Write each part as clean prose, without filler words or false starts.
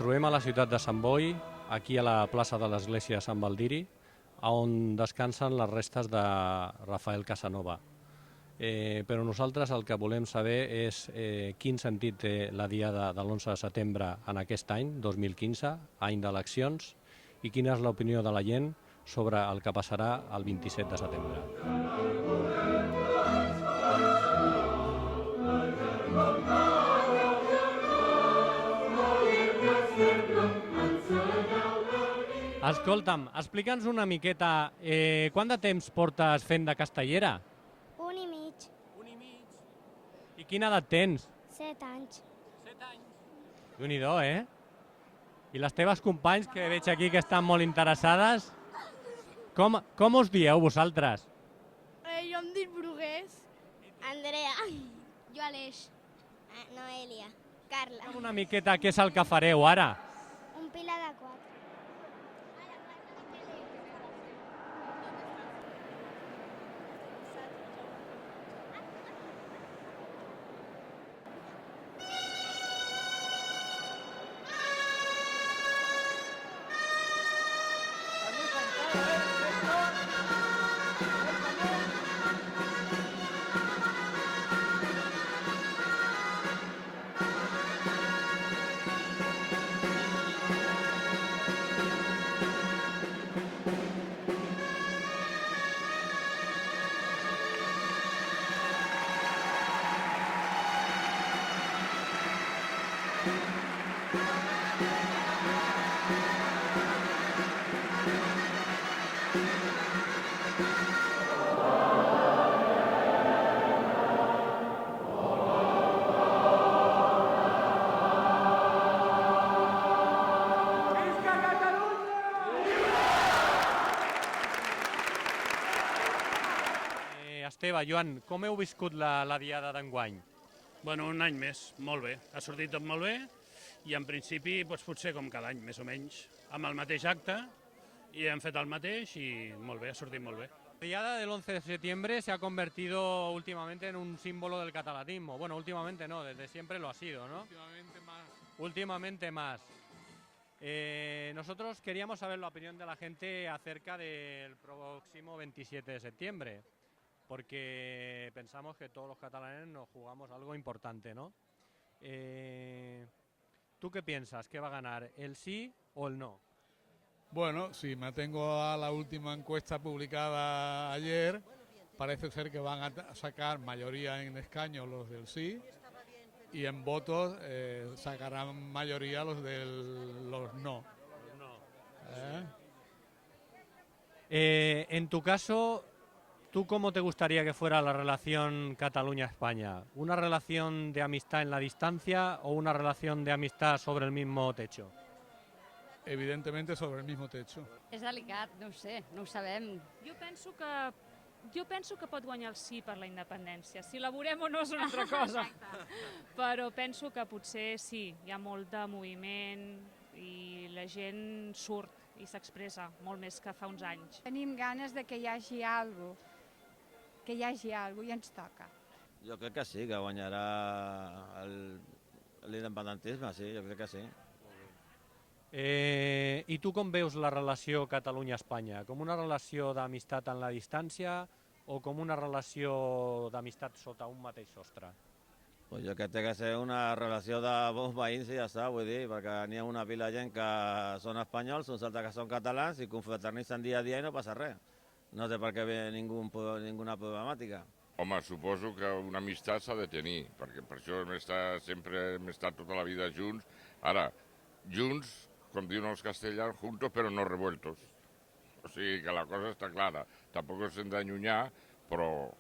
trobem a la ciutat de Sant Boi, aquí a la plaça de l'església de Sant Baldiri, on descansen les restes de Rafael Casanova. Però nosaltres el que volem saber és quin sentit té la diada de l'11 de setembre en aquest any, 2015, any d'eleccions, i quina és l'opinió de la gent sobre el que passarà el 27 de setembre. Escolta'm, explica'ns una miqueta, quant de temps portes fent de castellera? 1 i mig, 1 i mig. I quina edat tens? 7 anys. 7 anys. Déu-n'hi-do, eh? I les teves companys, que veig aquí que estan molt interessades, com us dieu vosaltres? Jo em dic Brugués. Andrea. Jo Aleix. Noelia. Carla. Una miqueta què és el que fareu ara? Un pilar de 4. Esteve, Joan, com heu viscut la diada d'enguany? Bueno, un any més, molt bé. Ha sortit tot molt bé i en principi potser com cada any, més o menys, amb el mateix acte i hem fet el mateix i molt bé, ha sortit molt bé. La diada del 11 de septiembre se ha convertido últimamente en un símbolo del catalanismo. Bueno, últimamente no, desde siempre lo ha sido, ¿no? Últimamente más. Nosotros queríamos saber la opinión de la gente acerca del próximo 27 de septiembre. Porque pensamos que todos los catalanes nos jugamos algo importante, ¿no? ¿Tú qué piensas? ¿Qué va a ganar? ¿El sí o el no? Bueno, si me atengo a la última encuesta publicada ayer, parece ser que van a sacar mayoría en escaños los del sí y en votos sacarán mayoría los de los no. En tu caso, ¿tú cómo te gustaría que fuera la relación Cataluña-España? ¿Una relación de amistad en la distancia o una relación de amistad sobre el mismo techo? Evidentemente sobre el mismo techo. És delicat, no ho sé, no ho sabem. Jo penso que pot guanyar el sí per la independència. Si la veurem o no és una altra cosa. Però penso que potser sí, hi ha molt de moviment i la gent surt i s'expressa molt més que fa uns anys. Tenim ganes de que hi hagi alguna cosa, i ens toca. Jo crec que sí, que guanyarà l'independentisme, sí, jo crec que sí. I tu com veus la relació Catalunya-Espanya? Com una relació d'amistat en la distància o com una relació d'amistat sota un mateix sostre? Pues jo crec que té que ser una relació de bons veïns i ja està, vull dir, perquè n'hi ha una pila de gent que són espanyols, uns altres que són catalans i confraternitzen dia a dia i no passa res. No té per què haver ninguna problemàtica. Home, suposo que una amistat s'ha de tenir, perquè per això sempre hem estat tota la vida junts. Ara, junts, com diuen els castellans, juntos però no revueltos. O sigui que la cosa està clara. Tampoc ens hem d'allunyar, però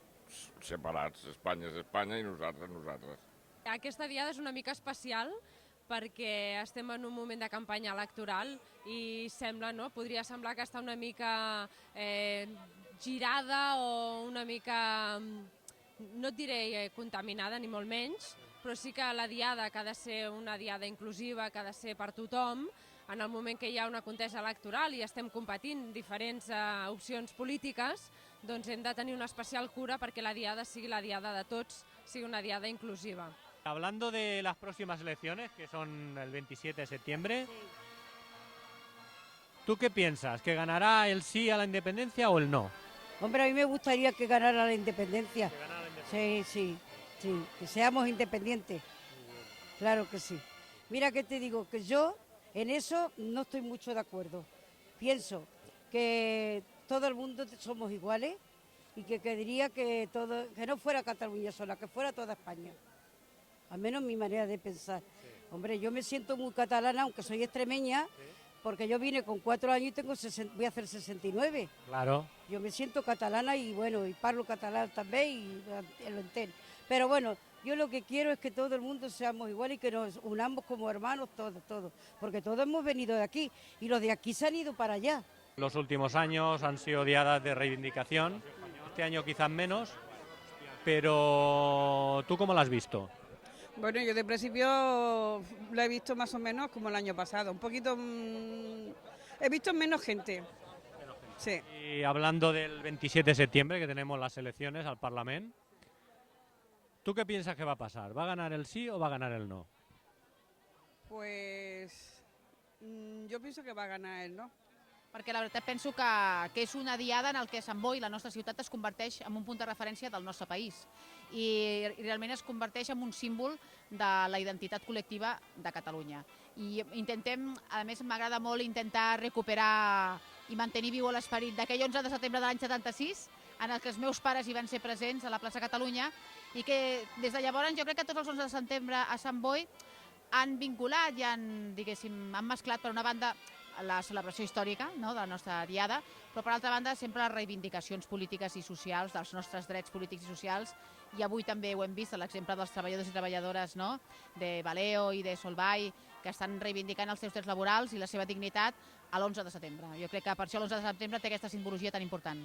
separats. Espanya és Espanya i nosaltres, nosaltres. Aquesta diada és una mica especial perquè estem en un moment de campanya electoral i sembla, no? Podria semblar que està una mica girada o una mica, no et diré contaminada ni molt menys, però sí que la diada, que ha de ser una diada inclusiva, que ha de ser per tothom, en el moment que hi ha una contesa electoral i estem competint diferents opcions polítiques, doncs hem de tenir una especial cura perquè la diada sigui la diada de tots, sigui una diada inclusiva. Hablando de las próximas elecciones, que son el 27 de septiembre, ¿tú qué piensas? ¿Que ganará el sí a la independencia o el no? Hombre, a mí me gustaría que ganara la independencia. Sí, sí, sí, que seamos independientes. Claro que sí. Mira que te digo, que yo en eso no estoy mucho de acuerdo. Pienso que todo el mundo somos iguales y que querría que no fuera Cataluña sola, que fuera toda España. Al menos mi manera de pensar. Hombre, yo me siento muy catalana, aunque soy extremeña, porque yo vine con 4 años y voy a hacer 69. Claro. Yo me siento catalana y bueno, y parlo catalán también y lo entiendo. Pero bueno, yo lo que quiero es que todo el mundo seamos iguales y que nos unamos como hermanos todos, porque todos hemos venido de aquí y los de aquí se han ido para allá. Los últimos años han sido diadas de reivindicación, este año quizás menos, pero ¿tú cómo lo has visto? Bueno, yo de principio lo he visto más o menos como el año pasado, un poquito... he visto menos gente. Sí. Y hablando del 27 de septiembre, que tenemos las elecciones al Parlamento, ¿tú qué piensas que va a pasar? ¿Va a ganar el sí o va a ganar el no? Pues yo pienso que va a ganar el no. Perquè la veritat penso que és una diada en el que Sant Boi, la nostra ciutat, es converteix en un punt de referència del nostre país i realment es converteix en un símbol de la identitat col·lectiva de Catalunya. I intentem, a més m'agrada molt intentar recuperar i mantenir viu l'esperit d'aquell 11 de setembre de l'any 76, en el que els meus pares hi van ser presents a la plaça Catalunya i que des de llavors jo crec que tots els 11 de setembre a Sant Boi han vinculat i han mesclat per una banda la celebració històrica, no, de la nostra diada, però per altra banda sempre les reivindicacions polítiques i socials dels nostres drets polítics i socials, i avui també ho hem vist, l'exemple dels treballadors i treballadores, no, de Valeo i de Solvay, que estan reivindicant els seus drets laborals i la seva dignitat a l'11 de setembre. Jo crec que per això l'11 de setembre té aquesta simbologia tan important.